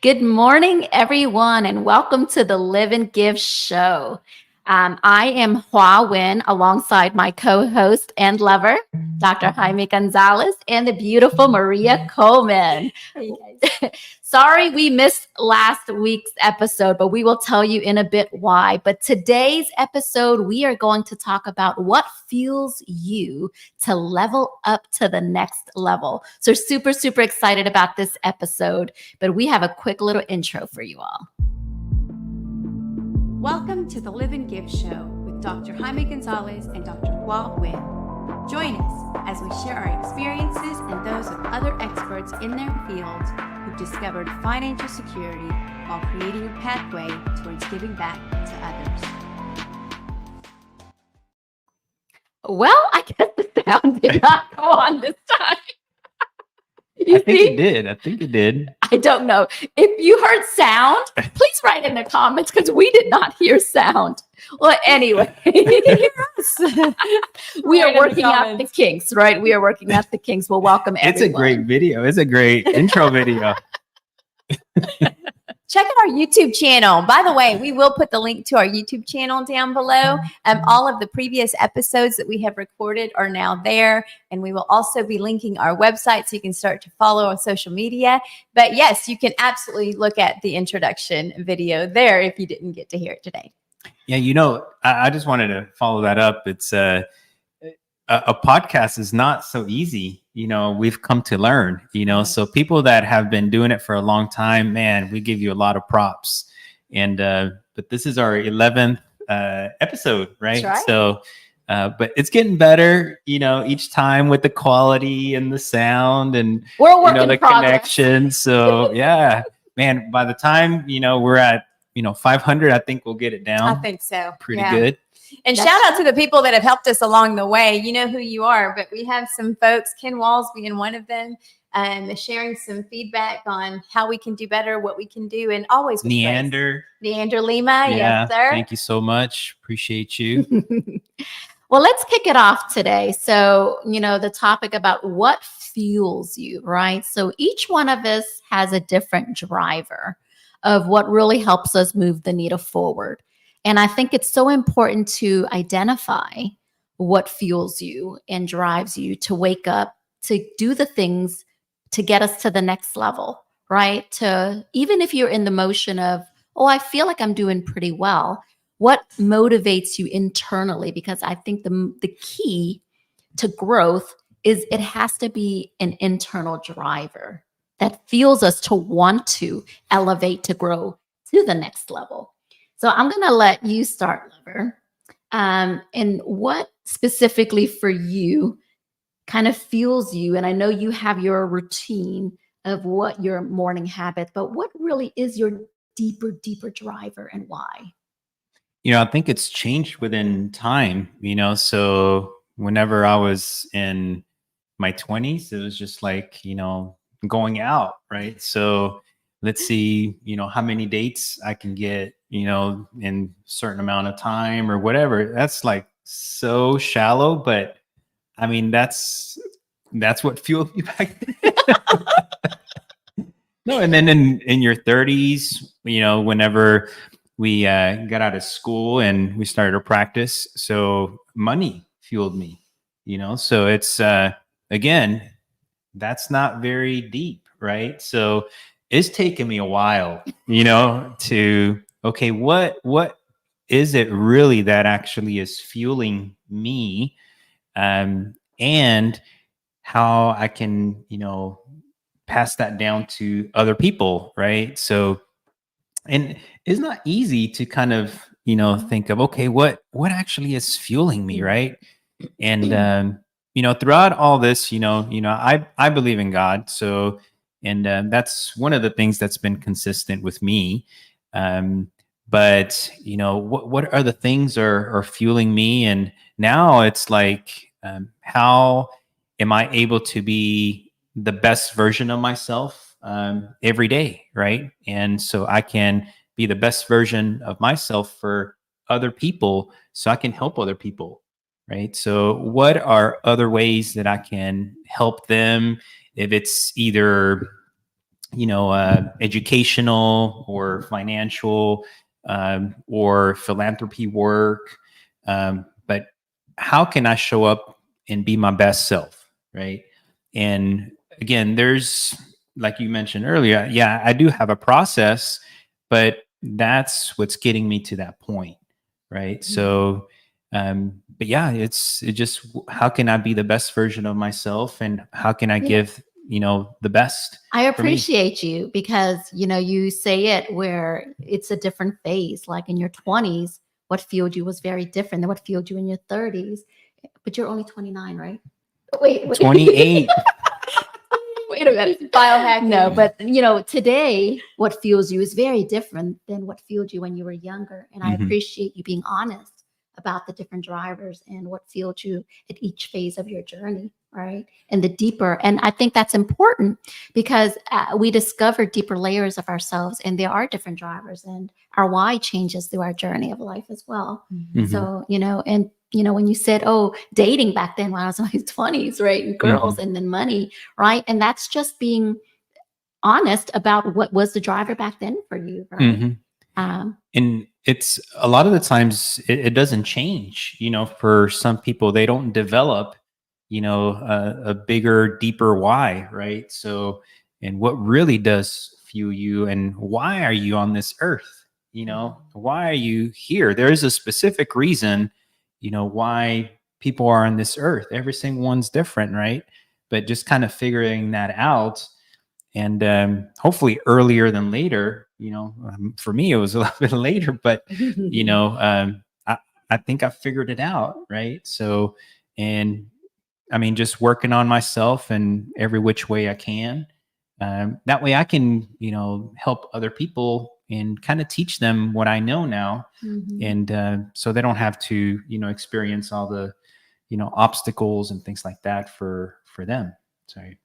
Good morning, everyone, and welcome to the Live and Give show. I am Hua Win alongside my co host and lover, Dr. Jaime Gonzalez, and the beautiful Maria Coleman. Hey guys. Sorry we missed last week's episode, but we will tell you in a bit why. But today's episode, we are going to talk about what fuels you to level up to the next level. So super, super excited about this episode, but we have a quick little intro for you all. Welcome to the Live and Give show with Dr. Jaime Gonzalez and Dr. Hua Win. Join us as we share our experiences and those of other experts in their fields who've discovered financial security while creating a pathway towards giving back to others. Well, I guess the sound did not go on this time. I think it did. I don't know. If you heard sound, please write in the comments because we did not hear sound. Well, anyway, we are working out the kinks, right? We are working out the kinks. Well, welcome everyone. It's a great video. It's a great intro video. Check out our YouTube channel. By the way, we will put the link to our YouTube channel down below. All of the previous episodes that we have recorded are now there. And we will also be linking our website so you can start to follow on social media. But yes, you can absolutely look at the introduction video there if you didn't get to hear it today. Yeah, I just wanted to follow that up. It's a podcast is not so easy. We've come to learn, so people that have been doing it for a long time, man, we give you a lot of props. And, but this is our 11th episode, right? That's right. So, but it's getting better, each time with the quality and the sound and, we're working the connection. So yeah, man, by the time, we're at, 500, I think we'll get it down. I think so. Pretty good. And shout out to the people that have helped us along the way. You know who you are, but we have some folks, Ken Walls being one of them, sharing some feedback on how we can do better, what we can do, and always with Neander Lima. Yeah, yes, sir. Thank you so much. Appreciate you. Well, let's kick it off today. So, the topic about what fuels you, right? So each one of us has a different driver of what really helps us move the needle forward. And I think it's so important to identify what fuels you and drives you to wake up, to do the things to get us to the next level, right? Even if you're in the motion of, oh, I feel like I'm doing pretty well, what motivates you internally? Because I think the key to growth is it has to be an internal driver that fuels us to want to elevate, to grow to the next level. So I'm going to let you start, lover. And what specifically for you kind of fuels you? And I know you have your routine of what your morning habit, but what really is your deeper driver and why? I think it's changed within time, so whenever I was in my 20s, it was just like, going out, right? So let's see, how many dates I can get, in a certain amount of time or whatever. That's like so shallow, but I mean, that's what fueled me back then. No, and then in your 30s, whenever we got out of school and we started to practice, so money fueled me, so it's again, that's not very deep, right? So it's taken me a while, to okay, what is it really that actually is fueling me, and how I can, pass that down to other people, right? So, and it's not easy to kind of, think of, okay, what actually is fueling me, right? And throughout all this, I believe in God, so, and that's one of the things that's been consistent with me. But what are the things are fueling me? And now it's like, how am I able to be the best version of myself every day, right? And so I can be the best version of myself for other people, so I can help other people, right? So what are other ways that I can help them? If it's either educational or financial or philanthropy work. But how can I show up and be my best self? Right. And again, there's, like you mentioned earlier, yeah, I do have a process, but that's what's getting me to that point. Right. So, but yeah, it just, how can I be the best version of myself, and how can I give, the best? I for me. appreciate you because, you say it where it's a different phase. Like in your 20s, what fueled you was very different than what fueled you in your 30s. But you're only 29, right? Wait. 28. Wait a minute. Biohacking. No, but today, what fuels you is very different than what fueled you when you were younger. And I Mhm. appreciate you being honest about the different drivers and what fueled you at each phase of your journey, right? And the deeper. And I think that's important because we discover deeper layers of ourselves, and there are different drivers, and our why changes through our journey of life as well. Mhm. So, when you said, oh, dating back then when I was in my 20s, right? And girls and then money, right? And that's just being honest about what was the driver back then for you, right? Mhm. Um, And it's a lot of the times it doesn't change. For some people, they don't develop, a bigger, deeper why, right? So, and what really does fuel you, and why are you on this earth? Why are you here? There is a specific reason, why people are on this earth. Every single one's different, right? But just kind of figuring that out, and hopefully earlier than later. For me it was a little bit later, but I think I figured it out, right? So, and I mean, just working on myself in every which way I can, that way I can help other people and kind of teach them what I know now, and so they don't have to experience all the obstacles and things like that for them. So And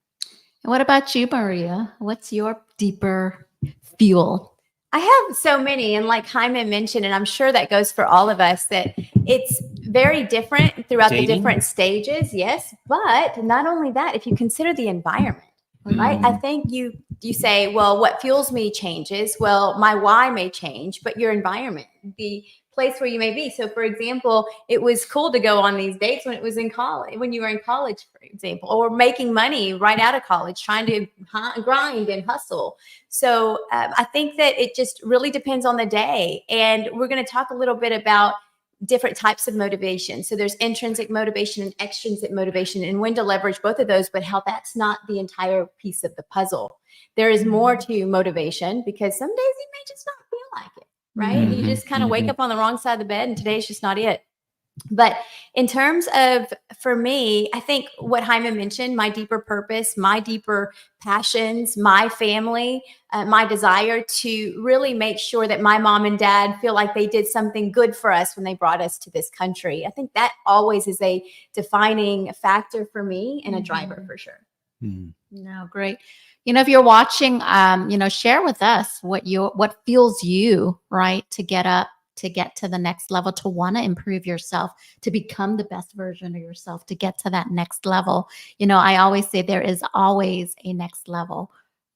what about you, Maria? What's your deeper fuel? I have so many, and like Jaime mentioned, and I'm sure that goes for all of us, that it's very different throughout the Dating? different stages. Yes, but not only that, if you consider the environment, right? I think you say, well, what fuels me changes. Well, my why may change, but your environment, the place where you may be. So, for example, it was cool to go on these dates when it was in college, when you were in college, for example, or making money right out of college, trying to grind and hustle. So I think that it just really depends on the day. And we're going to talk a little bit about different types of motivation. So there's intrinsic motivation and extrinsic motivation, and when to leverage both of those, but how that's not the entire piece of the puzzle. There is more to motivation, because some days you may just not feel like it, right? Mhm. You just kind of wake up on the wrong side of the bed, and today's just not it. But in terms of, for me, I think what Jaime mentioned, my deeper purpose, my deeper passions, my family, my desire to really make sure that my mom and dad feel like they did something good for us when they brought us to this country. I think that always is a defining factor for me and a driver for sure. Mhm. No, great. If you're watching, share with us what fuels you, right, to get up, to get to the next level, to want to improve yourself, to become the best version of yourself, to get to that next level. I always say there is always a next level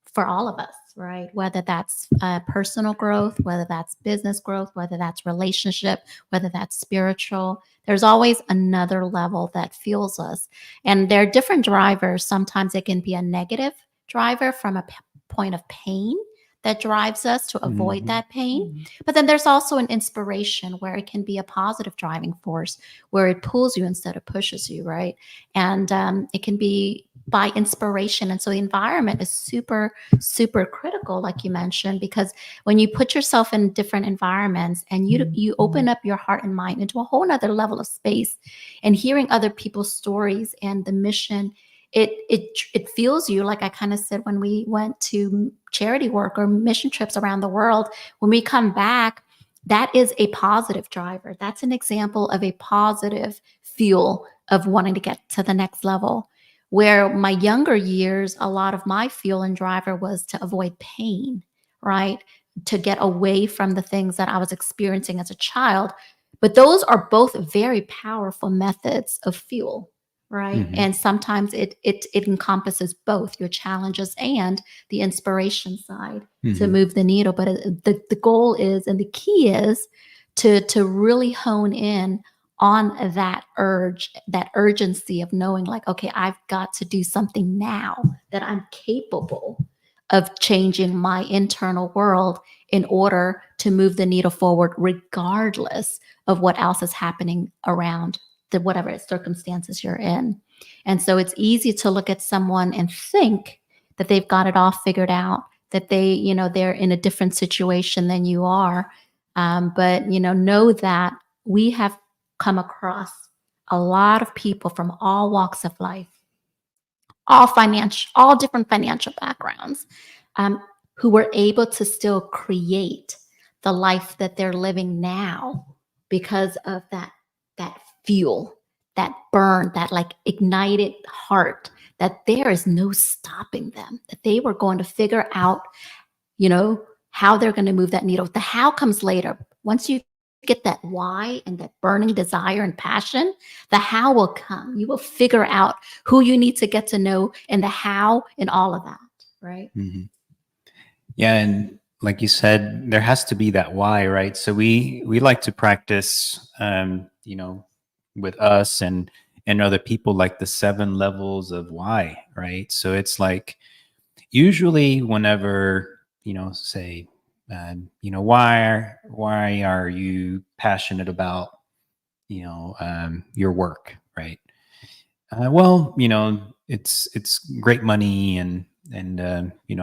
for all of us, right? Whether that's personal growth, whether that's business growth, whether that's relationship, whether that's spiritual. There's always another level that fuels us. And there are different drivers. Sometimes it can be a negative driver from a point of pain that drives us to avoid that pain. But then there's also an inspiration where it can be a positive driving force, where it pulls you instead of pushes you, right? And it can be by inspiration. And so the environment is super, super critical, like you mentioned, because when you put yourself in different environments and you open up your heart and mind into a whole nother level of space, and hearing other people's stories and the mission, it feels you, like I kind of said when we went to charity work or mission trips around the world. When we come back, that is a positive driver. That's an example of a positive fuel of wanting to get to the next level. Where my younger years, a lot of my fuel and driver was to avoid pain, right? To get away from the things that I was experiencing as a child. But those are both very powerful methods of fuel, right? Mhm. And sometimes it encompasses both your challenges and the inspiration side to Mhm. move the needle. But the goal is, and the key is, to really hone in on that urge, that urgency of knowing, like, okay, I've got to do something now, that I'm capable of changing my internal world in order to move the needle forward, regardless of what else is happening around the whatever circumstances you're in. And so it's easy to look at someone and think that they've got it all figured out, that they're in a different situation than you are. But know that we have come across a lot of people from all walks of life, all different financial backgrounds, um, who were able to still create the life that they're living now because of that fuel, that burn, that like ignited heart, that there is no stopping them, that they were going to figure out, how they're going to move that needle. The how comes later. Once you get that why and that burning desire and passion, the how will come. You will figure out who you need to get to know and the how and all of that, right? Mhm. Yeah, and like you said, there has to be that why, right? So we like to practice, with us and other people, like the 7 levels of why, right? So it's like usually whenever say, why are you passionate about your work, right? Well, it's great money and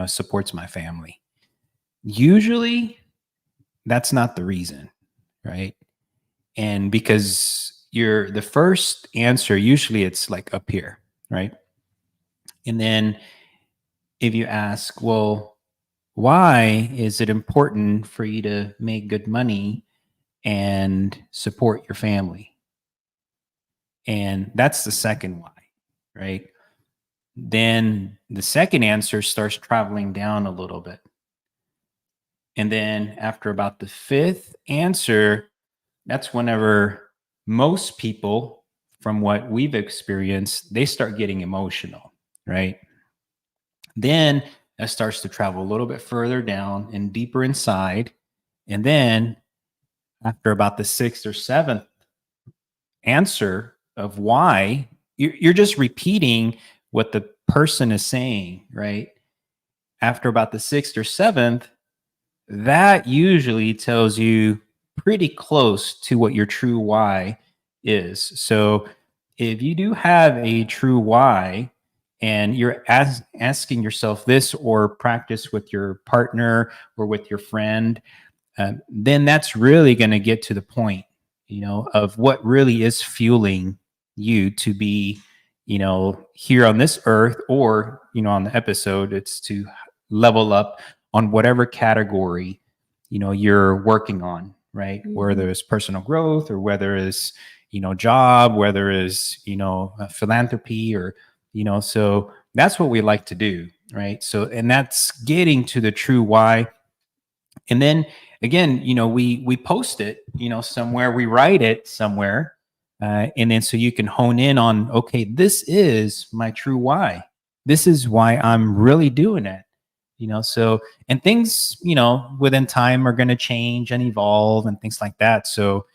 supports my family. Usually that's not the reason, right? And because you're the first answer, usually it's like up here, right? And then if you ask, well, why is it important for you to make good money and support your family? And that's the second why, right? Then the second answer starts traveling down a little bit. And then after about the fifth answer, that's whenever most people, from what we've experienced, they start getting emotional, right? Then that starts to travel a little bit further down and deeper inside. And then after about the sixth or seventh answer of why, you're just repeating what the person is saying, right? After about the sixth or seventh, that usually tells you pretty close to what your true why is. So if you do have a true why and you're asking yourself this, or practice with your partner or with your friend, then that's really going to get to the point, of what really is fueling you to be, here on this earth, or, on the episode, it's to level up on whatever category, you're working on, right? Whether it's personal growth, or whether it's, job, whether it's, philanthropy, or, so that's what we like to do, right? So, and that's getting to the true why. And then again, we post it, somewhere, we write it somewhere, and then so you can hone in on, okay, this is my true why. This is why I'm really doing it. So, and things, within time are going to change and evolve and things like that. So,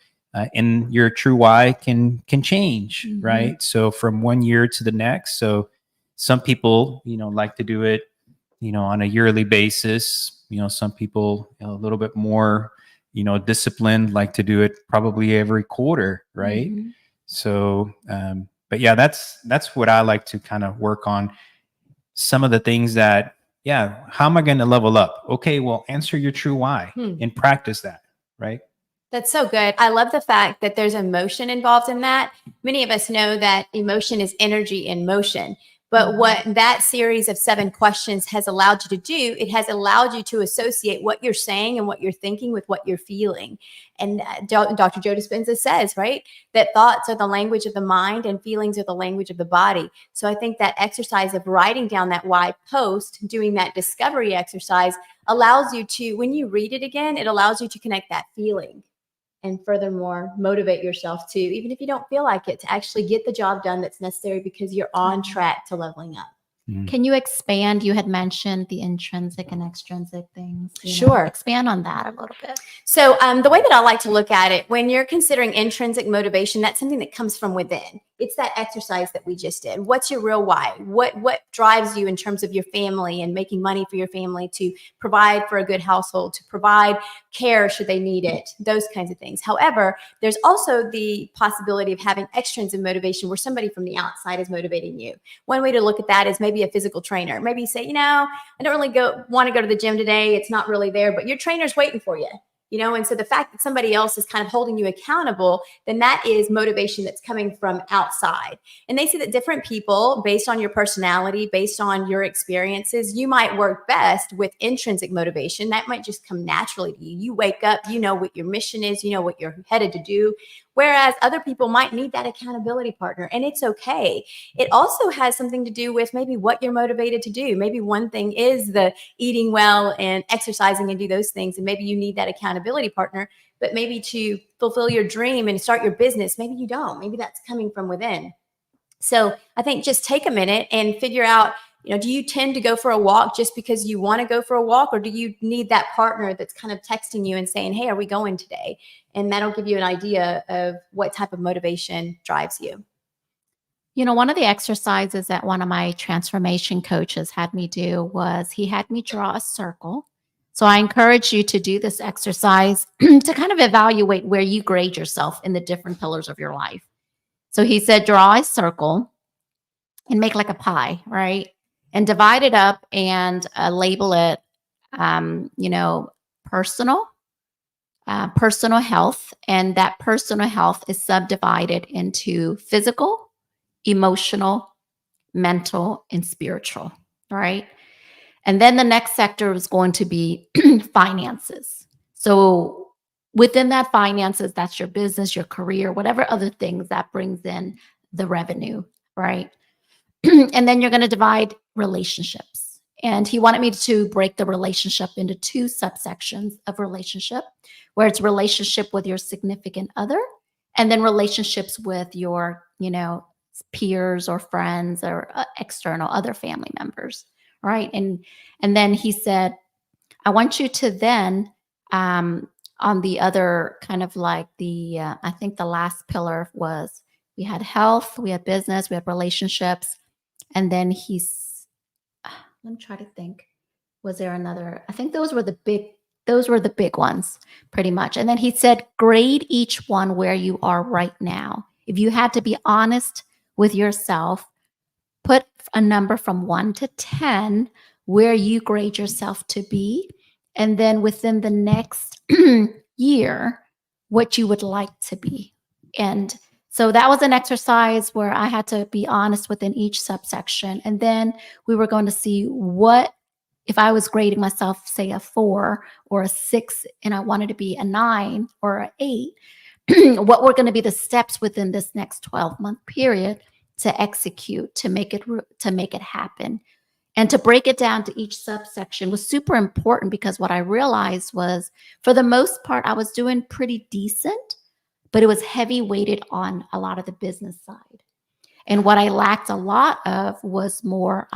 and your true why can change, right? So from one year to the next. So some people, like to do it, on a yearly basis. Some people a little bit more, disciplined, like to do it probably every quarter, right? So, but yeah, that's what I like to kind of work on. Some of the things that, yeah, how am I going to level up? Okay, well, answer your true why and practice that, right? That's so good. I love the fact that there's emotion involved in that. Many of us know that emotion is energy in motion. But what that series of 7 questions has allowed you to do, it has allowed you to associate what you're saying and what you're thinking with what you're feeling. And Dr. Joe Dispenza says, right, that thoughts are the language of the mind and feelings are the language of the body. So I think that exercise of writing down that why post, doing that discovery exercise, allows you to, when you read it again, it allows you to connect that feeling and furthermore, motivate yourself to, even if you don't feel like it, to actually get the job done that's necessary because you're on track to leveling up. Can you expand? You had mentioned the intrinsic and extrinsic things. Sure. Expand on that a little bit. So the way that I like to look at it, when you're considering intrinsic motivation, that's something that comes from within. It's that exercise that we just did. What's your real why? What drives you in terms of your family and making money for your family, to provide for a good household, to provide care should they need it, those kinds of things. However, there's also the possibility of having extrinsic motivation where somebody from the outside is motivating you. One way to look at that is maybe a physical trainer. Maybe you say, I don't really want to go to the gym today. It's not really there, but your trainer's waiting for you. And so the fact that somebody else is kind of holding you accountable, then that is motivation that's coming from outside. And they say that different people, based on your personality, based on your experiences, you might work best with intrinsic motivation. That might just come naturally to you. You wake up, you know what your mission is, you know what you're headed to do. Whereas other people might need that accountability partner, and it's okay. It also has something to do with maybe what you're motivated to do. Maybe one thing is the eating well and exercising and do those things, and maybe you need that accountability partner. But maybe to fulfill your dream and start your business, maybe you don't. Maybe that's coming from within. So I think just take a minute and figure out, do you tend to go for a walk just because you want to go for a walk, or do you need that partner that's kind of texting you and saying, hey, are we going today? And that'll give you an idea of what type of motivation drives you. One of the exercises that one of my transformation coaches had me do was he had me draw a circle. So I encourage you to do this exercise to kind of evaluate where you grade yourself in the different pillars of your life. So he said, draw a circle and make like a pie, right? And divide it up and label it, personal health. And that personal health is subdivided into physical, emotional, mental, and spiritual, right? And then the next sector is going to be finances. So within that finances, that's your business, your career, whatever other things that brings in the revenue, right? And then you're going to divide relationships. And he wanted me to break the relationship into two subsections of relationship, where it's relationship with your significant other, and then relationships with your, peers or friends or external other family members, right? And then he said, I want you to then, on the other kind of like I think the last pillar was, we had health, we had business, we had relationships. And then let me try to think. Was there another? I think those were the big ones pretty much. And then he said, grade each one where you are right now. If you had to be honest with yourself, put a number from 1 to 10 where you grade yourself to be. And then within the next year, what you would like to be. And so that was an exercise where I had to be honest within each subsection. And then we were going to see what, if I was grading myself, say a 4 or a 6, and I wanted to be a 9 or an 8, what were going to be the steps within this next 12-month period to execute, to make it happen. And to break it down to each subsection was super important, because what I realized was, for the most part, I was doing pretty decent, but it was heavy weighted on a lot of the business side. And what I lacked a lot of was more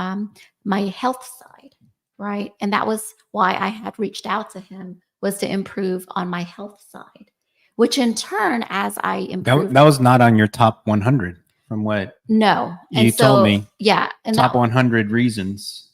my health side, right? And that was why I had reached out to him, was to improve on my health side, which in turn, as I improved. That was not on your top 100 from what No. you told me. Yeah. And top 100 reasons.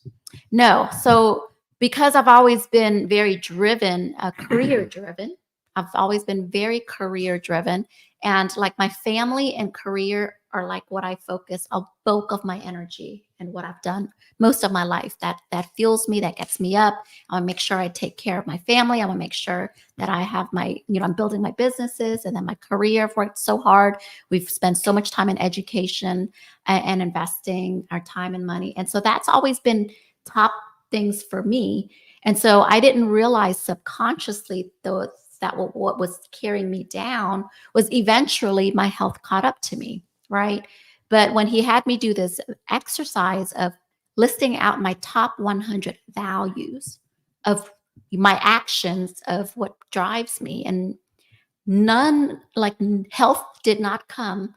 No. So because I've always been very driven, career driven, I've always been very career driven, and like my family and career are like what I focus a bulk of my energy and what I've done most of my life. That fuels me, that gets me up. I want to make sure I take care of my family. I want to make sure that I have I'm building my businesses, and then my career. I've worked so hard. We've spent so much time in education and investing our time and money. And so that's always been top things for me. And so I didn't realize subconsciously that what was carrying me down was eventually my health caught up to me, right? But when he had me do this exercise of listing out my top 100 values of my actions, of what drives me, and health did not come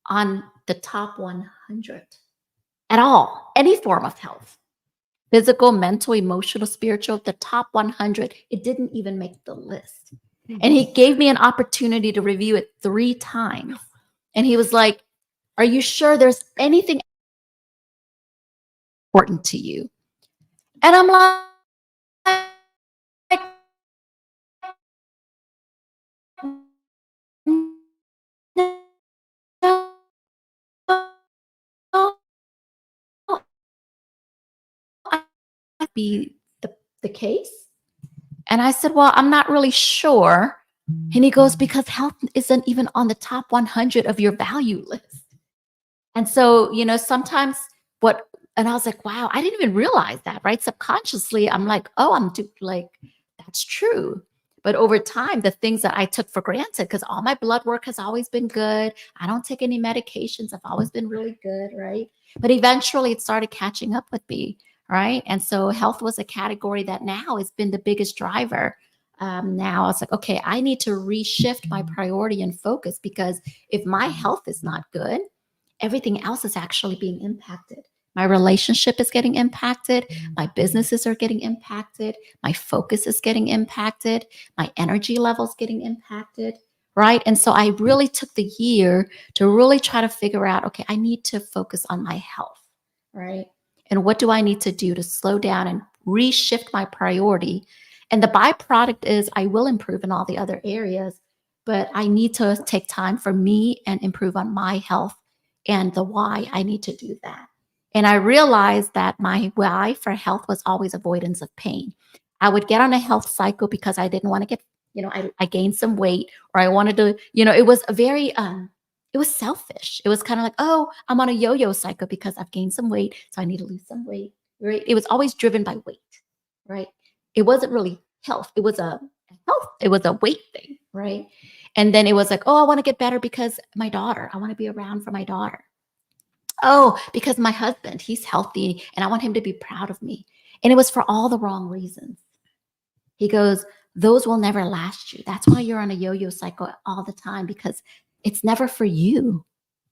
on the top 100 at all. Any form of health, physical, mental, emotional, spiritual, the top 100, it didn't even make the list. And he gave me an opportunity to review it 3 times. And he was like, are you sure there's anything important to you? And I'm like, be the case? And I said, well, I'm not really sure. And he goes, because health isn't even on the top 100 of your value list. And so, sometimes and I was like, wow, I didn't even realize that, right? Subconsciously, I'm like, oh, that's true. But over time, the things that I took for granted, because all my blood work has always been good. I don't take any medications. I've always been really good, right? But eventually it started catching up with me, right? And so health was a category that now has been the biggest driver. Now I was like, okay, I need to reshift my priority and focus, because if my health is not good, everything else is actually being impacted. My relationship is getting impacted. My businesses are getting impacted. My focus is getting impacted. My energy levels getting impacted, right? And so I really took the year to really try to figure out, okay, I need to focus on my health, right? And what do I need to do to slow down and reshift my priority? And the byproduct is I will improve in all the other areas, but I need to take time for me and improve on my health and the why I need to do that. And I realized that my why for health was always avoidance of pain. I would get on a health cycle because I didn't want to get, I gained some weight, or I wanted to, it was a very, it was selfish. It was kind of like, oh, I'm on a yo-yo cycle because I've gained some weight, so I need to lose some weight, right? It was always driven by weight, right? It wasn't really health. It was a weight thing, right? And then it was like, oh, I want to get better because my daughter, I want to be around for my daughter. Oh, because my husband, he's healthy and I want him to be proud of me. And it was for all the wrong reasons. He goes, those will never last you. That's why you're on a yo-yo cycle all the time, because it's never for you,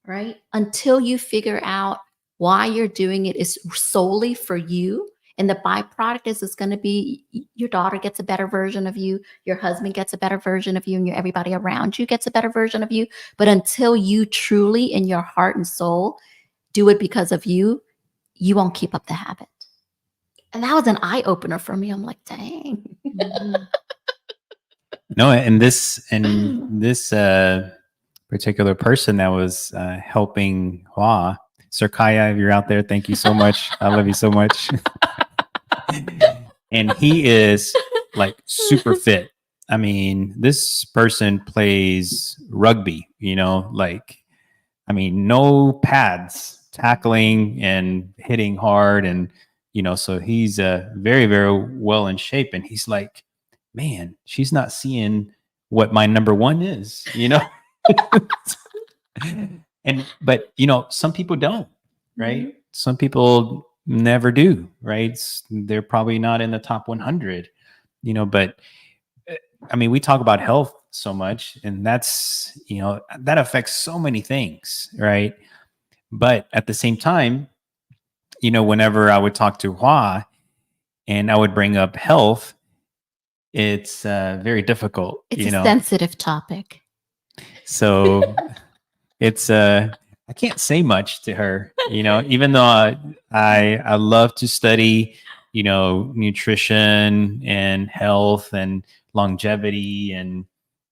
right? Until you figure out why you're doing it is solely for you. And the byproduct is it's going to be your daughter gets a better version of you, your husband gets a better version of you, and everybody around you gets a better version of you. But until you truly in your heart and soul do it because of you, you won't keep up the habit. And that was an eye opener for me. I'm like, dang. No, and this particular person that was helping Hua, Sir Kaya, if you're out there, thank you so much. I love you so much. And he is like super fit. I mean, this person plays rugby, no pads, tackling and hitting hard. And, so he's very, very well in shape. And he's like, man, she's not seeing what my number one is, but some people don't, right? Mm-hmm. Some people never do, right? They're probably not in the top 100, but we talk about health so much, and that's, that affects so many things, right? But at the same time, whenever I would talk to Hua and I would bring up health, it's very difficult. It's a sensitive topic. So it's I can't say much to her, even though I love to study, nutrition and health and longevity and,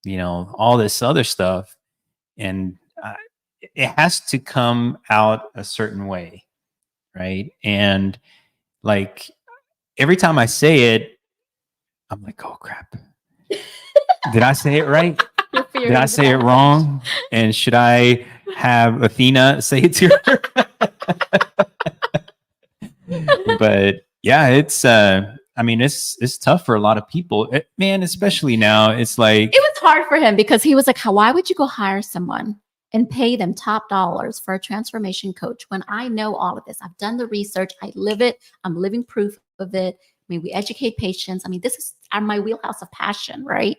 all this other stuff. And it has to come out a certain way. Right. And like every time I say it, I'm like, oh crap. Did I say it right? Did I say it wrong? And should I have Athena say it to her? But yeah, it's it's tough for a lot of people, man, especially now. It's like, it was hard for him because he was like, why would you go hire someone and pay them top dollars for a transformation coach when I know all of this? I've done the research. I live it. I'm living proof of it. mean, we educate patients. I mean, this is my wheelhouse of passion, right?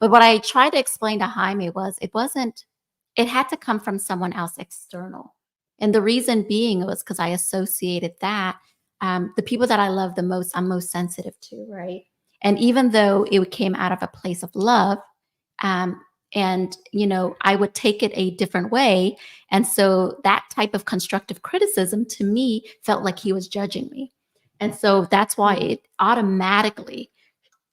But what I tried to explain to Jaime was it had to come from someone else external. And the reason being was because I associated that the people that I love the most, I'm most sensitive to, right? And even though it came out of a place of love, and, I would take it a different way. And so that type of constructive criticism to me felt like he was judging me. And so that's why it automatically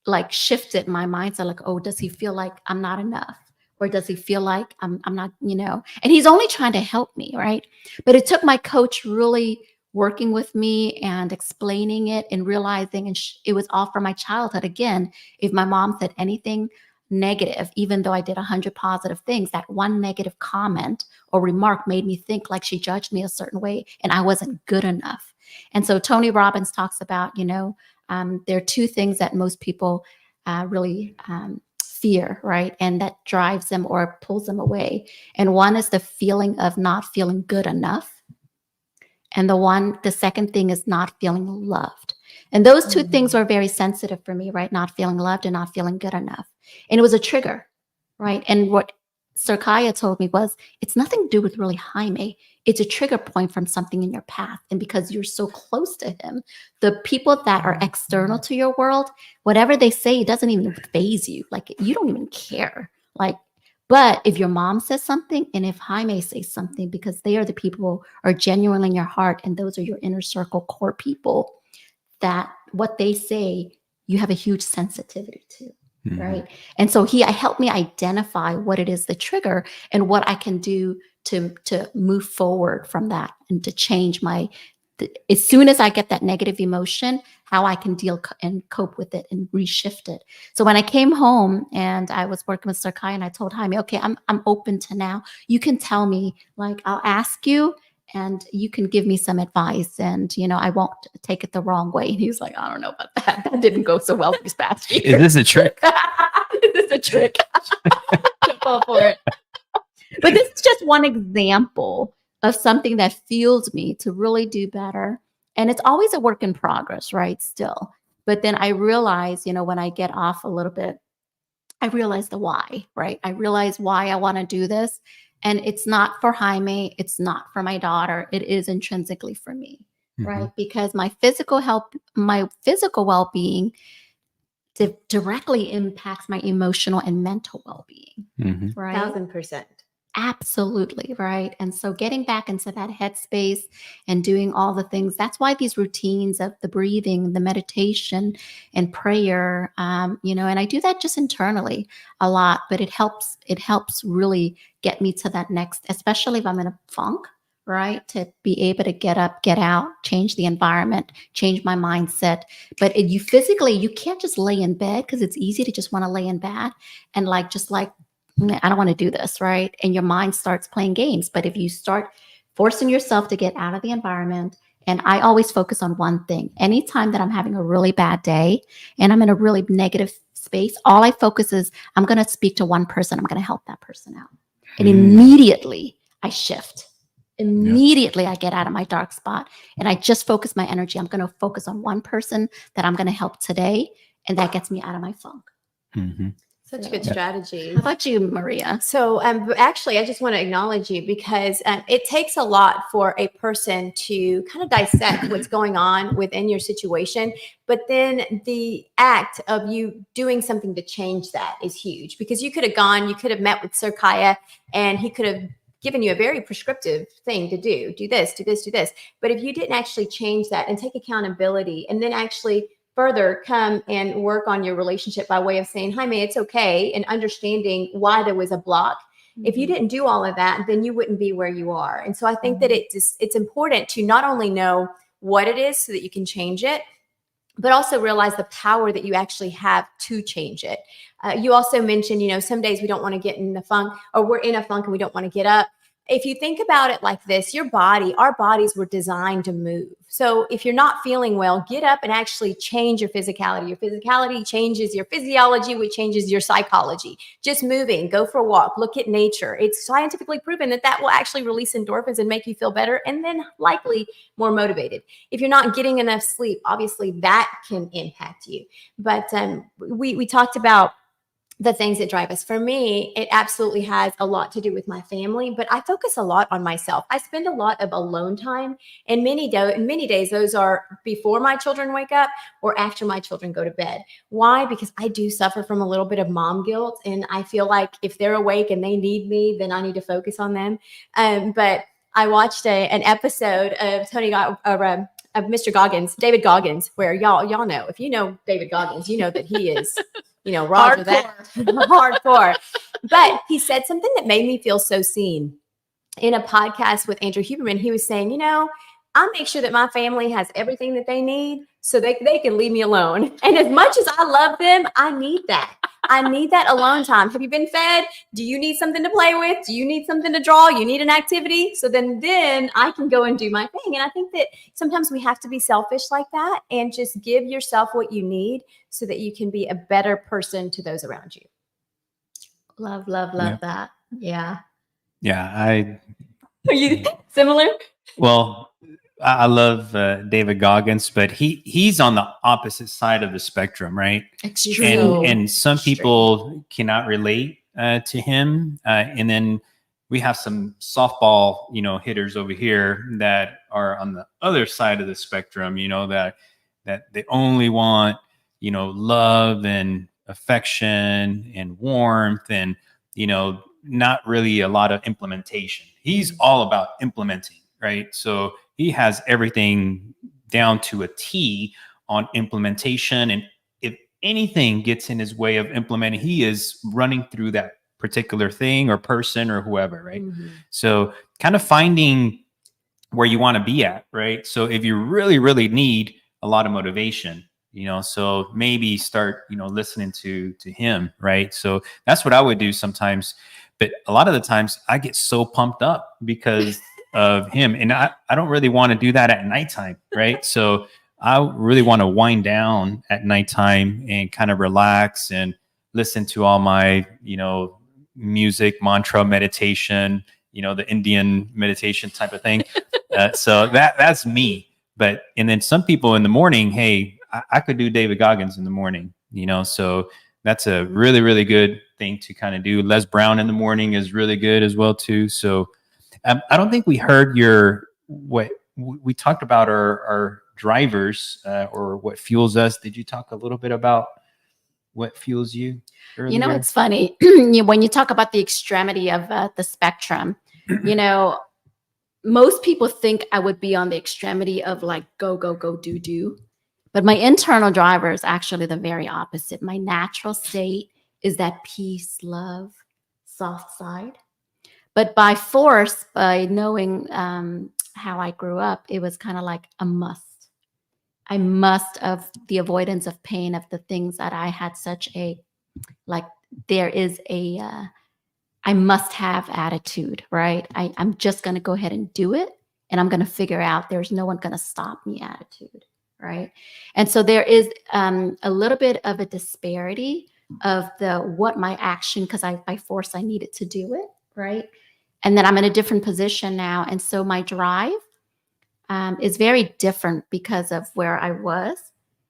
like shifted my mindset. Like, oh, does he feel like I'm not enough? Or does he feel like I'm not, and he's only trying to help me, right? But it took my coach really working with me and explaining it and realizing, and it was all from my childhood. Again, if my mom said anything negative, even though I did 100 positive things, that one negative comment or remark made me think like she judged me a certain way and I wasn't good enough. And so Tony Robbins talks about, there are two things that most people really fear, right? And that drives them or pulls them away. And one is the feeling of not feeling good enough. And the second thing is not feeling loved. And those two things were very sensitive for me, right? Not feeling loved and not feeling good enough. And it was a trigger, right? And what Sir Kaya told me was, it's nothing to do with really Jaime. It's a trigger point from something in your path. And because you're so close to him, the people that are external to your world, whatever they say, it doesn't even faze you. Like, you don't even care. Like, but if your mom says something and if Jaime says something, because they are the people who are genuinely in your heart and those are your inner circle core people, that what they say, you have a huge sensitivity to. Mm-hmm. Right. And so he helped me identify what it is, the trigger, and what I can do to move forward from that and to change as soon as I get that negative emotion, how I can deal and cope with it and reshift it. So when I came home and I was working with Sir Kai, and I told Jaime, okay, I'm open to now. You can tell me, like, I'll ask you and you can give me some advice, and I won't take it the wrong way. And he was like, I don't know about that. That didn't go so well these past years. Is this a trick? Is this a trick? Don't fall for it. But this is just one example of something that fueled me to really do better. And it's always a work in progress, right? Still. But then I realize, when I get off a little bit, I realize the why, right? I realize why I want to do this. And it's not for Jaime. It's not for my daughter. It is intrinsically for me, right? Because my physical health, my physical well-being directly impacts my emotional and mental well-being, right? 1,000%. Absolutely, right? And so getting back into that headspace and doing all the things, that's why these routines of the breathing, the meditation and prayer, and I do that just internally a lot, but it helps really get me to that next, especially if I'm in a funk, right? To be able to get up, get out, change the environment, change my mindset. But you can't just lay in bed, because it's easy to just want to lay in bed and I don't want to do this, right? And your mind starts playing games. But if you start forcing yourself to get out of the environment, and I always focus on one thing. Anytime that I'm having a really bad day and I'm in a really negative space, all I focus is, I'm going to speak to one person. I'm going to help that person out. And immediately I shift. Immediately I get out of my dark spot and I just focus my energy. I'm going to focus on one person that I'm going to help today. And that gets me out of my funk. Mm-hmm. Such good strategy. How about you, Maria? So actually, I just want to acknowledge you, because it takes a lot for a person to kind of dissect what's going on within your situation. But then the act of you doing something to change that is huge, because you could have met with Sir Kaya and he could have given you a very prescriptive thing to do. Do this, do this, do this. But if you didn't actually change that and take accountability and then actually further come and work on your relationship by way of saying, Jaime, it's okay, and understanding why there was a block. If you didn't do all of that, then you wouldn't be where you are. And so I think that it's important to not only know what it is so that you can change it, but also realize the power that you actually have to change it. You also mentioned, some days we don't want to get in the funk, or we're in a funk and we don't want to get up. if you think about it like this, our bodies were designed to move. So if you're not feeling well, get up and actually change your physicality. Your physicality changes your physiology, which changes your psychology. Just moving, go for a walk, look at nature. It's scientifically proven that will actually release endorphins and make you feel better, and then likely more motivated. If you're not getting enough sleep, obviously that can impact you. But we talked about the things that drive us. For me, it absolutely has a lot to do with my family, but I focus a lot on myself. I spend a lot of alone time, and many days those are before my children wake up or after my children go to bed. Why? Because I do suffer from a little bit of mom guilt, and I feel like if they're awake and they need me, then I need to focus on them. But I watched an episode of of Mr. Goggins, David Goggins, where y'all know, if you know David Goggins, you know that he is, Roger that hardcore. But he said something that made me feel so seen. In a podcast with Andrew Huberman, he was saying, I make sure that my family has everything that they need so they can leave me alone. And as much as I love them, I need that. I need that alone time. Have you been fed? Do you need something to play with? Do you need something to draw? You need an activity? So then I can go and do my thing. And I think that sometimes we have to be selfish like that and just give yourself what you need so that you can be a better person to those around you. Love that. Yeah. Yeah. Are you similar? Well, I love David Goggins, but he's on the opposite side of the spectrum, right? Extreme. And some people cannot relate to him. And then we have some softball, hitters over here that are on the other side of the spectrum, that they only want, love and affection and warmth and, not really a lot of implementation. He's all about implementing, right? So he has everything down to a T on implementation. And if anything gets in his way of implementing, he is running through that particular thing or person or whoever, right? Mm-hmm. So kind of finding where you want to be at, right? So if you really, really need a lot of motivation, so maybe start, listening to him, right? So that's what I would do sometimes. But a lot of the times I get so pumped up because of him. And I don't really want to do that at nighttime, right? So I really want to wind down at nighttime and kind of relax and listen to all my, music, mantra, meditation, the Indian meditation type of thing. So that's me. And then some people in the morning, hey, I could do David Goggins in the morning, so that's a really, really good thing to kind of do. Les Brown in the morning is really good as well too. So I don't think we heard what we talked about our drivers or what fuels us. Did you talk a little bit about what fuels you earlier? It's funny when you talk about the extremity of the spectrum, most people think I would be on the extremity of like, go, do. But my internal driver is actually the very opposite. My natural state is that peace, love, soft side. But by force, by knowing how I grew up, it was kind of like a must. I must, of the avoidance of pain, of the things that I had such a, there is a, I must have attitude, right? I'm just going to go ahead and do it. And I'm going to figure out there's no one going to stop me attitude, right? And so there is a little bit of a disparity of what my action, because by force, I needed to do it, right? And then I'm in a different position now. And so my drive is very different because of where I was.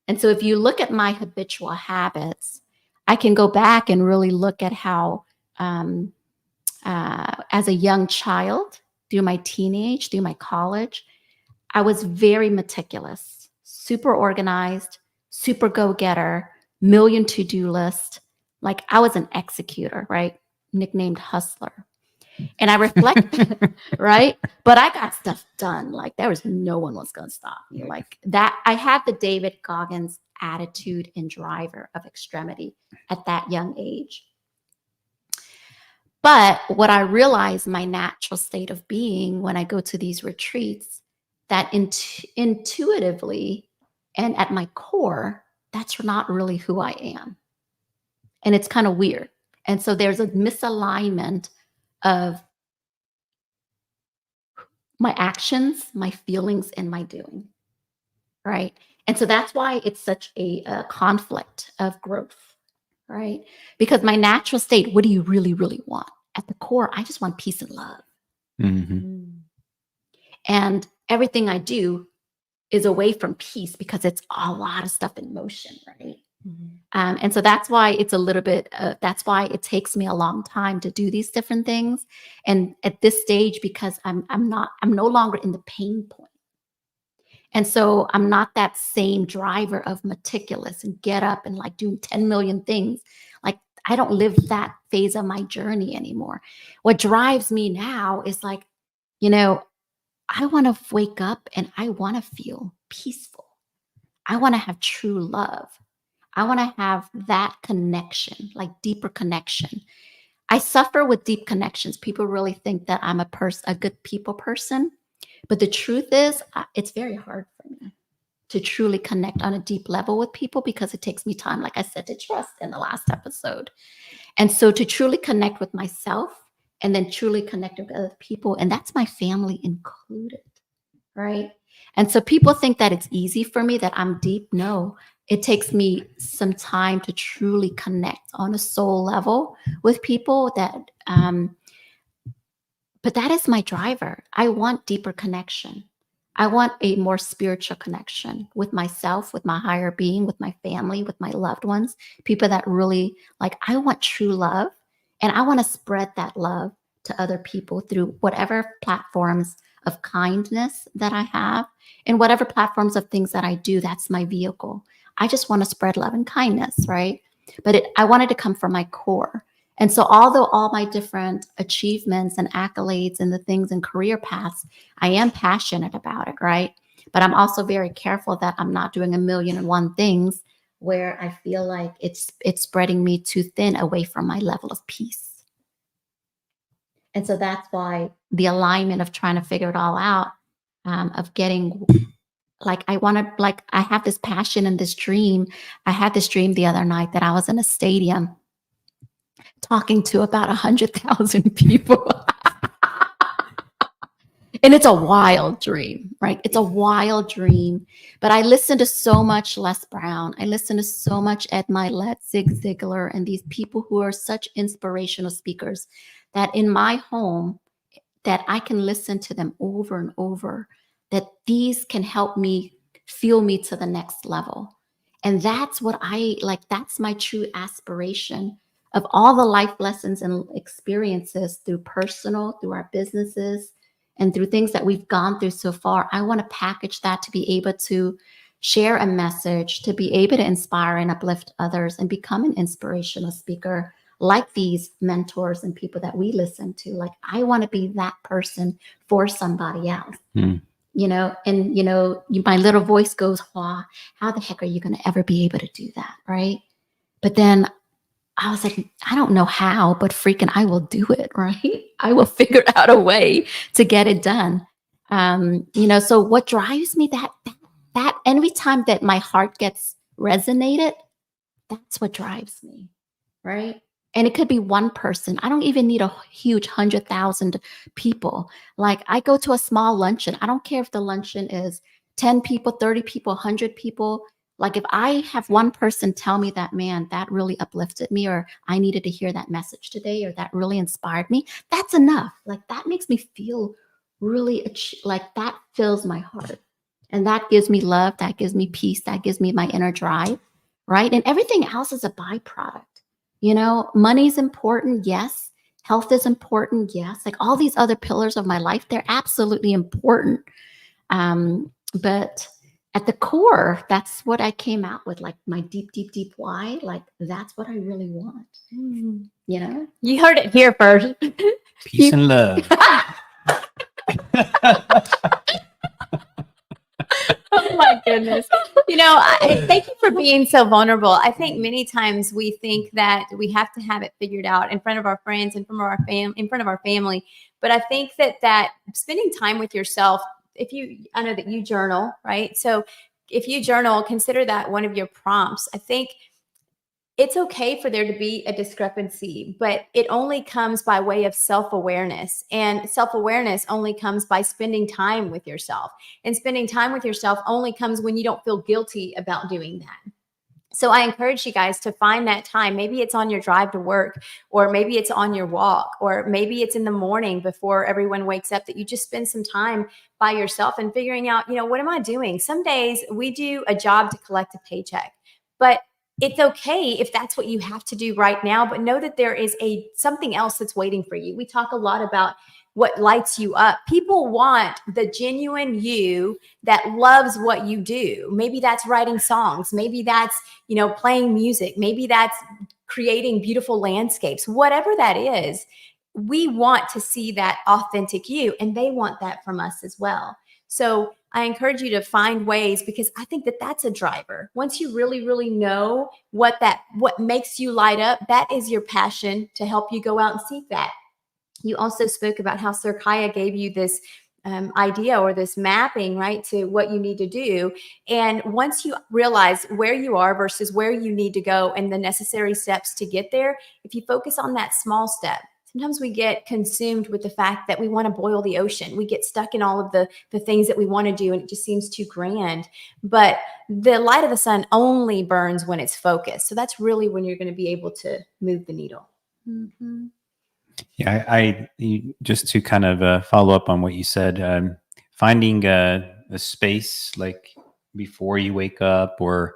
And so if you look at my habitual habits, I can go back and really look at how, as a young child, through my teenage, through my college, I was very meticulous, super organized, super go-getter, million to-do list. Like I was an executor, right? Nicknamed Hustler. And I reflect, right? But I got stuff done. Like there was no one was going to stop me. Like that, I had the David Goggins attitude and driver of extremity at that young age. But what I realized my natural state of being when I go to these retreats, that intuitively and at my core, that's not really who I am. And it's kind of weird. And so there's a misalignment of my actions, my feelings, and my doing. Right. And so that's why it's such a conflict of growth. Right. Because my natural state, what do you really, really want? At the core, I just want peace and love. Mhm. And everything I do is away from peace because it's a lot of stuff in motion. Right. And so that's why it's a little bit, that's why it takes me a long time to do these different things. And at this stage, because I'm no longer in the pain point. And so I'm not that same driver of meticulous and get up and like doing 10 million things. Like I don't live that phase of my journey anymore. What drives me now is like, you know, I want to wake up and I want to feel peaceful. I want to have true love. I want to have that connection, like deeper connection. I suffer with deep connections. People really think that I'm a good people person. But the truth is, it's very hard for me to truly connect on a deep level with people because it takes me time, like I said, to trust in the last episode. And so to truly connect with myself and then truly connect with other people, and that's my family included, right? And so people think that it's easy for me, that I'm deep. No, it takes me some time to truly connect on a soul level with people but that is my driver. I want deeper connection. I want a more spiritual connection with myself, with my higher being, with my family, with my loved ones, people that really like, I want true love. And I want to spread that love to other people through whatever platforms of kindness that I have and whatever platforms of things that I do. That's my vehicle. I just want to spread love and kindness, right? But I wanted to come from my core. And so, although all my different achievements and accolades and the things and career paths, I am passionate about it, right? But I'm also very careful that I'm not doing 1,000,001 things where I feel like it's spreading me too thin away from my level of peace. And so that's why the alignment of trying to figure it all out, of getting like I have this passion and this dream. I had this dream the other night that I was in a stadium talking to about 100,000 people. And it's a wild dream, right? It's a wild dream. But I listened to so much Les Brown. I listened to so much Ed Milet, Zig Ziglar, and these people who are such inspirational speakers that in my home, that I can listen to them over and over, that these can help me fuel me to the next level. And that's what I like. That's my true aspiration of all the life lessons and experiences through personal, through our businesses, and through things that we've gone through so far. I want to package that to be able to share a message, to be able to inspire and uplift others and become an inspirational speaker like these mentors and people that we listen to. Like, I want to be that person for somebody else. You know, and, you know, my little voice goes, "Wah, how the heck are you going to ever be able to do that?" Right. But then I was like, I don't know how, but freaking I will do it. Right. I will figure out a way to get it done. You know, so what drives me that every time that my heart gets resonated, that's what drives me. Right. And it could be one person. I don't even need a huge 100,000 people. Like, I go to a small luncheon. I don't care if the luncheon is 10 people, 30 people, 100 people. Like, if I have one person tell me that, man, that really uplifted me, or I needed to hear that message today, or that really inspired me, that's enough. Like, that makes me feel really like that fills my heart. And that gives me love. That gives me peace. That gives me my inner drive. Right. And everything else is a byproduct. You know, money's important. Yes. Health is important. Yes. Like all these other pillars of my life, they're absolutely important. But at the core, that's what I came out with, like my deep, deep, deep why. Like, that's what I really want. You know, You heard it here first. Peace and love. Oh my goodness. You know, thank you for being so vulnerable. I think many times we think that we have to have it figured out in front of our friends and in front of our family. But I think that spending time with yourself, I know that you journal, right? So if you journal, consider that one of your prompts. I think it's okay for there to be a discrepancy, but it only comes by way of self-awareness. And self-awareness only comes by spending time with yourself. And spending time with yourself only comes when you don't feel guilty about doing that. So I encourage you guys to find that time. Maybe it's on your drive to work, or maybe it's on your walk, or maybe it's in the morning before everyone wakes up, that you just spend some time by yourself and figuring out, what am I doing? Some days we do a job to collect a paycheck, but it's okay if that's what you have to do right now, but know that there is something else that's waiting for you. We talk a lot about what lights you up. People want the genuine you that loves what you do. Maybe that's writing songs. Maybe that's, playing music. Maybe that's creating beautiful landscapes. Whatever that is, we want to see that authentic you, and they want that from us as well. So I encourage you to find ways, because I think that that's a driver. Once you really, really know what makes you light up, that is your passion to help you go out and seek that. You also spoke about how Sir Kaya gave you this idea, or this mapping, right, to what you need to do. And once you realize where you are versus where you need to go and the necessary steps to get there, if you focus on that small step, sometimes we get consumed with the fact that we want to boil the ocean. We get stuck in all of the things that we want to do, and it just seems too grand. But the light of the sun only burns when it's focused. So that's really when you're going to be able to move the needle. Mm-hmm. Yeah, just to kind of follow up on what you said, finding a space like before you wake up, or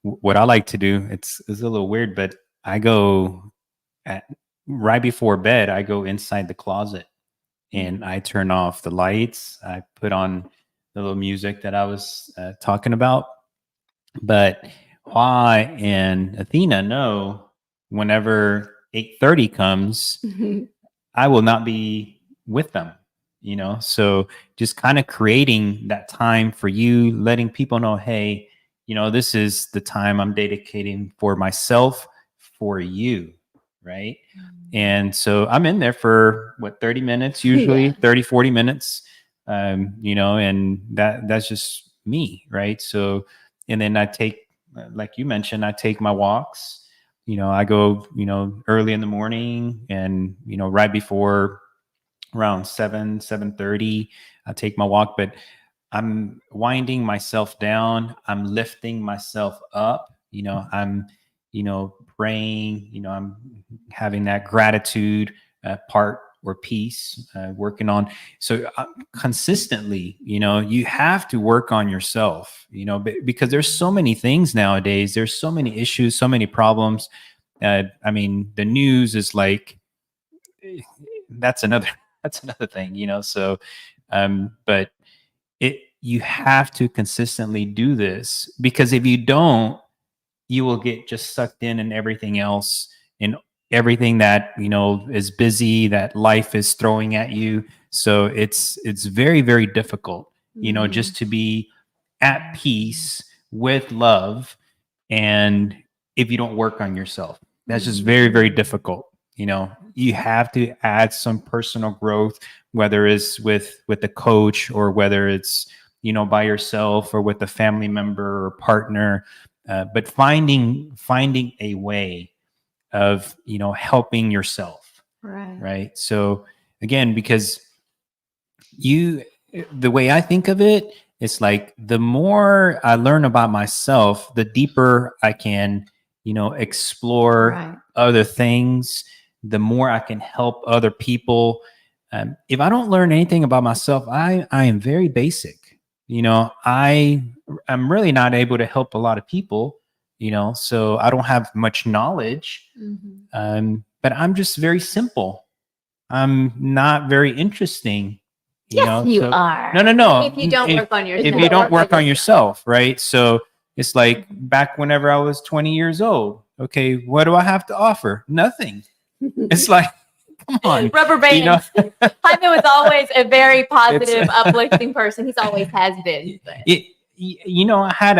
what I like to do, it's a little weird, but I go right before bed, I go inside the closet and I turn off the lights. I put on the little music that I was talking about. But Hua and Athena know whenever 8:30 comes, I will not be with them, so just kind of creating that time for you, letting people know, hey, this is the time I'm dedicating for myself, for you, right? And so I'm in there for 30 minutes, usually 30, 40 minutes, and that's just me, right? So, and then I take, like you mentioned, I take my walks. I go, early in the morning, and, right before around 7:30, I take my walk, but I'm winding myself down. I'm lifting myself up. I'm, praying, I'm having that gratitude part or piece working on. So consistently, you have to work on yourself, because there's so many things nowadays. There's so many issues, so many problems. The news is like, that's another thing, so, but you have to consistently do this, because if you don't, you will get just sucked in everything else, and everything that, is busy, that life is throwing at you. So it's very, very difficult, just to be at peace with love. And if you don't work on yourself, that's just very, very difficult. You have to add some personal growth, whether it's with a coach, or whether it's, by yourself, or with a family member or partner. But finding a way of, helping yourself. Right. So again, because the way I think of it, it's like, the more I learn about myself, the deeper I can, explore other things, the more I can help other people. If I don't learn anything about myself, I am very basic. I'm really not able to help a lot of people, so I don't have much knowledge. But I'm just very simple. I'm not very interesting. You are. No. If you don't work on yourself. If you don't work on yourself, right? So it's like back whenever I was 20 years old. Okay, what do I have to offer? Nothing. It's like, come on. Rubber bands. Jaime was always a very positive, uplifting person. He's always has been. I had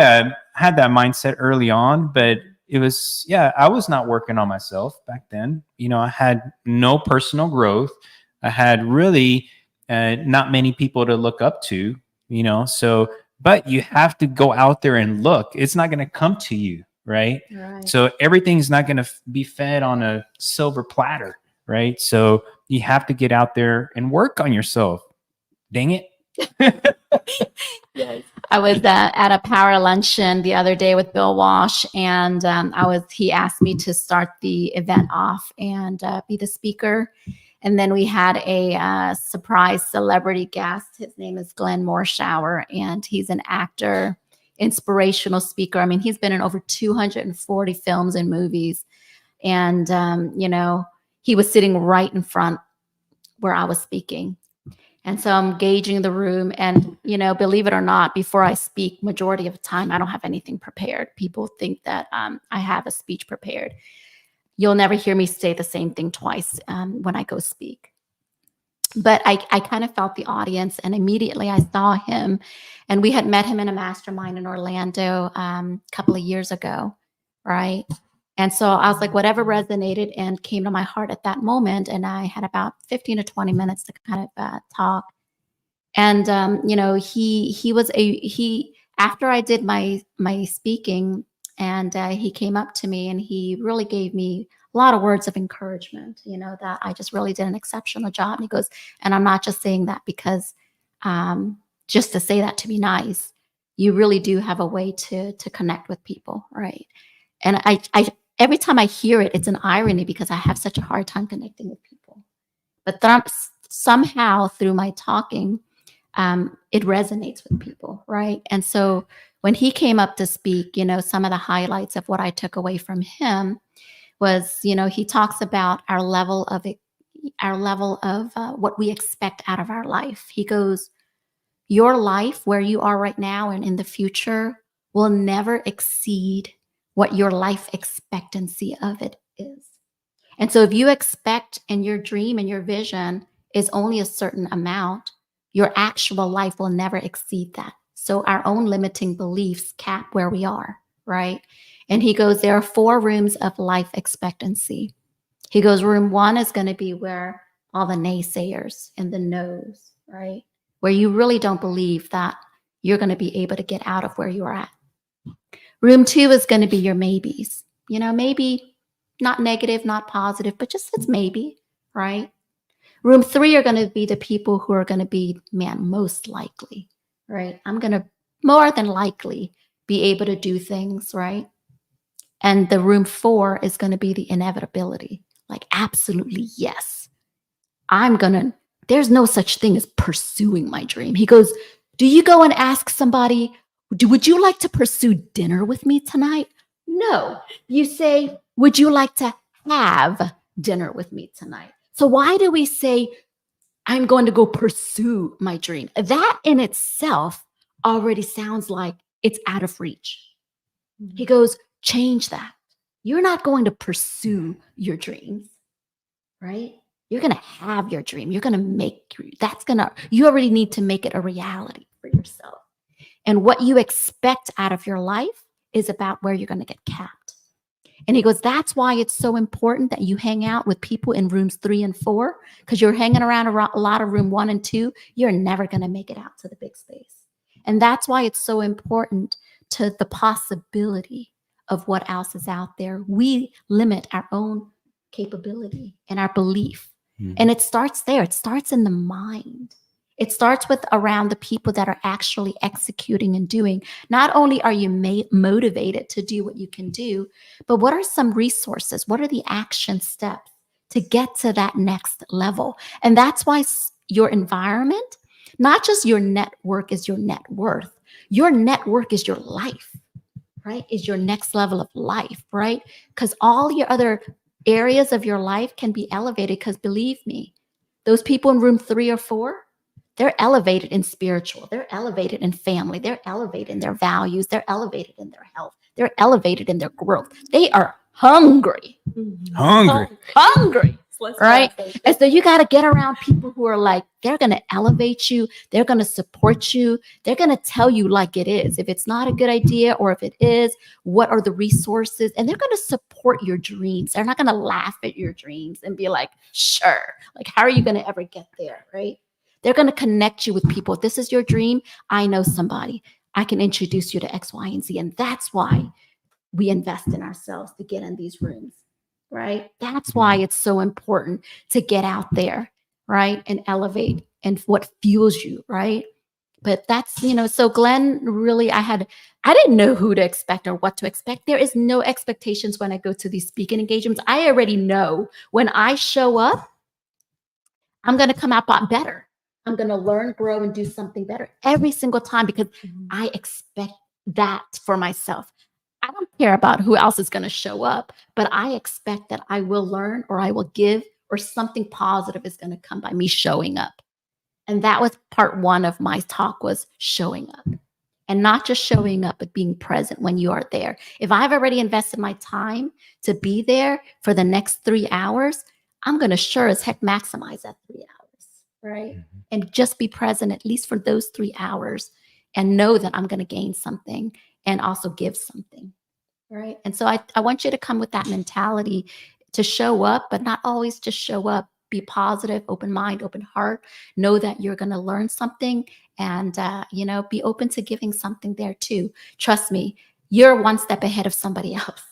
that mindset early on, but it was, I was not working on myself back then. I had no personal growth. I had really not many people to look up to, so, but you have to go out there and look. It's not going to come to you, right? Right. So everything's not going to be fed on a silver platter, right? So you have to get out there and work on yourself. Dang it. Yes. I was at a power luncheon the other day with Bill Walsh, and he asked me to start the event off and be the speaker. And then we had a surprise celebrity guest. His name is Glenn Morshower, and he's an actor, inspirational speaker. I mean, he's been in over 240 films and movies. And, he was sitting right in front where I was speaking. And so I'm gauging the room, and, believe it or not, before I speak, majority of the time, I don't have anything prepared. People think that I have a speech prepared. You'll never hear me say the same thing twice when I go speak. But I kind of felt the audience, and immediately I saw him, and we had met him in a mastermind in Orlando a couple of years ago, right? And so I was like, whatever resonated and came to my heart at that moment. And I had about 15 to 20 minutes to kind of talk. And, after I did my speaking, and he came up to me and he really gave me a lot of words of encouragement, that I just really did an exceptional job. And he goes, and I'm not just saying that because just to say that to be nice, you really do have a way to connect with people, right? And I every time I hear it, it's an irony because I have such a hard time connecting with people. But somehow through my talking, it resonates with people, right? And so when he came up to speak, some of the highlights of what I took away from him was, he talks about our level of what we expect out of our life. He goes, your life where you are right now and in the future will never exceed what your life expectancy of it is. And so if you expect and your dream and your vision is only a certain amount, your actual life will never exceed that. So our own limiting beliefs cap where we are, right? And he goes, there are 4 rooms of life expectancy. He goes, room 1 is going to be where all the naysayers and the no's, right? Where you really don't believe that you're going to be able to get out of where you're at. Room 2 is going to be your maybes. Maybe not negative, not positive, but just it's maybe, right? Room 3 are going to be the people who are going to be, most likely, right? I'm going to more than likely be able to do things, right? And the room 4 is going to be the inevitability. Like, absolutely, yes. There's no such thing as pursuing my dream. He goes, do you go and ask somebody, would you like to pursue dinner with me tonight? No. You say, would you like to have dinner with me tonight? So why do we say, I'm going to go pursue my dream? That in itself already sounds like it's out of reach. He goes, change that. You're not going to pursue your dreams, right? You're going to have your dream. You're going to you already need to make it a reality for yourself. And what you expect out of your life is about where you're going to get capped. And he goes, that's why it's so important that you hang out with people in rooms 3 and 4, because you're hanging around a lot of room 1 and 2. You're never going to make it out to the big space. And that's why it's so important to the possibility of what else is out there. We limit our own capability and our belief. Mm-hmm. And it starts there. It starts in the mind. It starts with around the people that are actually executing and doing. Not only are you motivated to do what you can do, but what are some resources? What are the action steps to get to that next level? And that's why your environment, not just your network is your net worth. Your network is your life, right? Is your next level of life, right? Because all your other areas of your life can be elevated, because believe me, those people in room 3 or 4, they're elevated in spiritual. They're elevated in family. They're elevated in their values. They're elevated in their health. They're elevated in their growth. They are hungry. Hungry. Right? And so you got to get around people who are like, they're going to elevate you. They're going to support you. They're going to tell you like it is. If it's not a good idea, or if it is, what are the resources? And they're going to support your dreams. They're not going to laugh at your dreams and be like, sure. Like, how are you going to ever get there? Right? They're going to connect you with people. If this is your dream, I know somebody. I can introduce you to X, Y, and Z. And that's why we invest in ourselves to get in these rooms, right? That's why it's so important to get out there, right? And elevate and what fuels you, right? But that's, so Glenn really, I didn't know who to expect or what to expect. There is no expectations when I go to these speaking engagements. I already know when I show up, I'm going to come out better. I'm going to learn, grow, and do something better every single time because I expect that for myself. I don't care about who else is going to show up, but I expect that I will learn or I will give or something positive is going to come by me showing up. And that was part one of my talk, was showing up. And not just showing up, but being present when you are there. If I've already invested my time to be there for the next 3 hours, I'm going to sure as heck maximize that 3 hours, right? Mhm. And just be present at least for those 3 hours and know that I'm going to gain something and also give something, right? And so I want you to come with that mentality to show up, but not always just show up. Be positive, open mind, open heart. Know that you're going to learn something and, be open to giving something there too. Trust me, you're one step ahead of somebody else.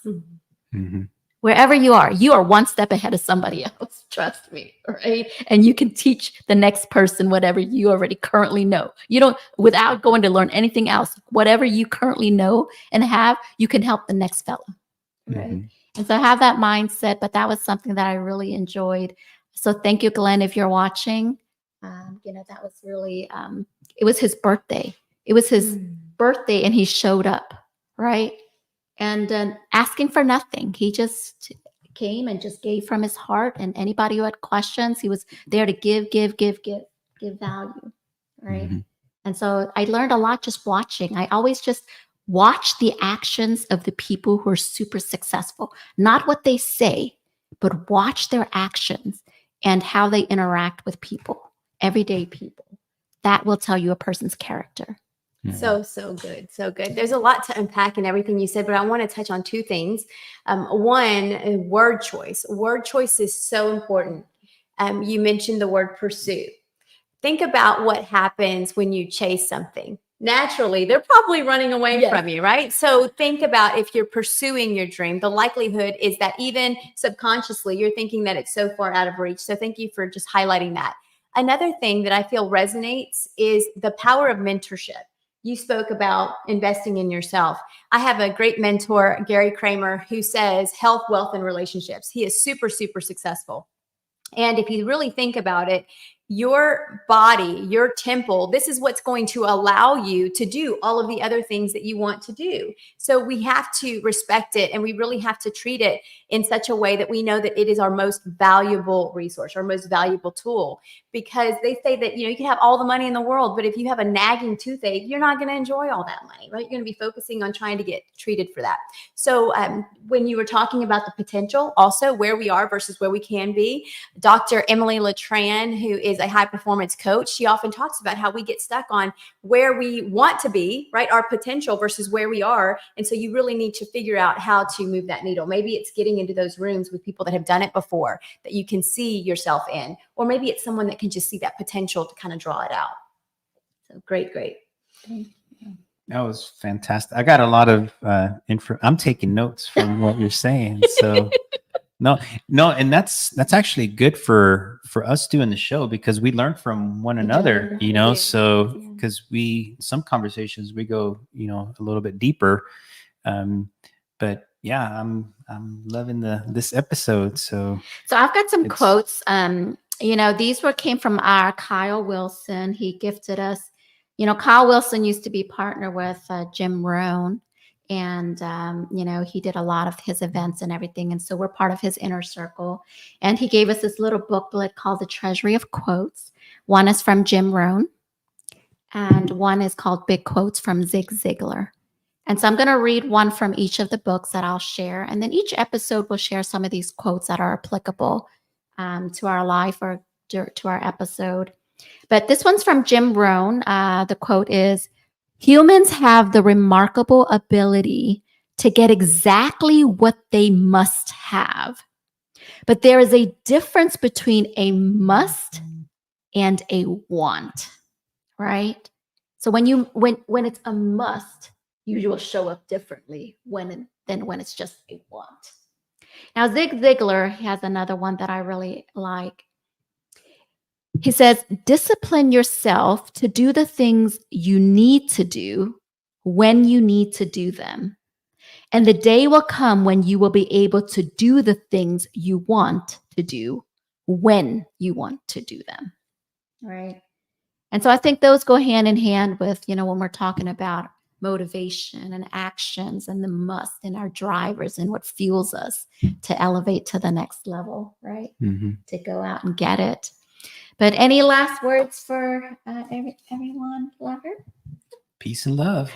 Mhm. Wherever you are one step ahead of somebody else. Trust me, right? And you can teach the next person whatever you already currently know. You don't, without going to learn anything else, whatever you currently know and have, you can help the next fella, right? Mhm. And so have that mindset, but that was something that I really enjoyed. So thank you, Glenn, if you're watching. That was really, it was his birthday. It was his birthday and he showed up, right? And asking for nothing. He just came and just gave from his heart. And anybody who had questions, he was there to give value, right? Mhm. And so I learned a lot just watching. I always just watch the actions of the people who are super successful, not what they say, but watch their actions and how they interact with people, everyday people. That will tell you a person's character. So good. So good. There's a lot to unpack in everything you said, but I want to touch on two things. One, word choice. Word choice is so important. You mentioned the word pursue. Think about what happens when you chase something. Naturally, they're probably running away from you, right? So think about if you're pursuing your dream, the likelihood is that even subconsciously, you're thinking that it's so far out of reach. So thank you for just highlighting that. Another thing that I feel resonates is the power of mentorship. You spoke about investing in yourself. I have a great mentor, Gary Kramer, who says health, wealth, and relationships. He is super, super successful. And if you really think about it, your body, your temple, this is what's going to allow you to do all of the other things that you want to do. So we have to respect it and we really have to treat it in such a way that we know that it is our most valuable resource, our most valuable tool. Because they say that, you can have all the money in the world, but if you have a nagging toothache, you're not going to enjoy all that money, right? You're going to be focusing on trying to get treated for that. So when you were talking about the potential, also where we are versus where we can be, Dr. Emily Letran, who is a high performance coach, she often talks about how we get stuck on where we want to be, right? Our potential versus where we are. And so you really need to figure out how to move that needle. Maybe it's getting into those rooms with people that have done it before that you can see yourself in, or maybe it's someone that can just see that potential to kind of draw it out. So great. That was fantastic. I got a lot of info. I'm taking notes from what you're saying. So no, and that's actually good for us doing the show because we learn from one another, Yeah. so because some conversations we go, a little bit deeper. But yeah, I'm loving this episode. So I've got some quotes. These came from our Kyle Wilson. He gifted us. Kyle Wilson used to be partner with Jim Rohn, and he did a lot of his events and everything. And so we're part of his inner circle. And he gave us this little booklet called The Treasury of Quotes. One is from Jim Rohn, and one is called Big Quotes from Zig Ziglar. And so I'm going to read one from each of the books that I'll share. And then each episode will share some of these quotes that are applicable to our life or to our episode. But this one's from Jim Rohn. The quote is, "Humans have the remarkable ability to get exactly what they must have. But there is a difference between a must and a want," right? So when it's a must, you will show up differently when than when it's just a want. Now, Zig Ziglar has another one that I really like. He says, discipline yourself to do the things you need to do when you need to do them. And the day will come when you will be able to do the things you want to do when you want to do them. Right. And so I think those go hand in hand with, when we're talking about motivation and actions and the must and our drivers and what fuels us to elevate to the next level, right? To go out and get it. But any last words for everyone, Lover? Peace and love.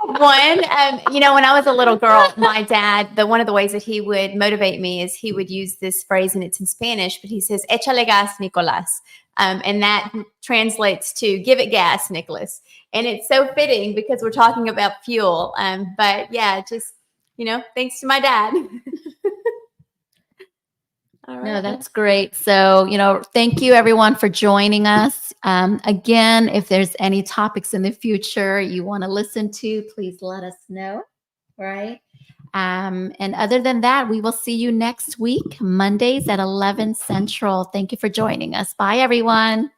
One, when I was a little girl, my dad, one of the ways that he would motivate me is he would use this phrase, and it's in Spanish, but he says, "Échale gas, Nicolás." And that translates to "give it gas, Nicholas." And it's so fitting because we're talking about fuel. But yeah, just, thanks to my dad. All right. No, that's great. So, thank you everyone for joining us. Again, if there's any topics in the future you want to listen to, please let us know. Right. And other than that, we will see you next week, Mondays at 11 Central. Thank you for joining us. Bye, everyone.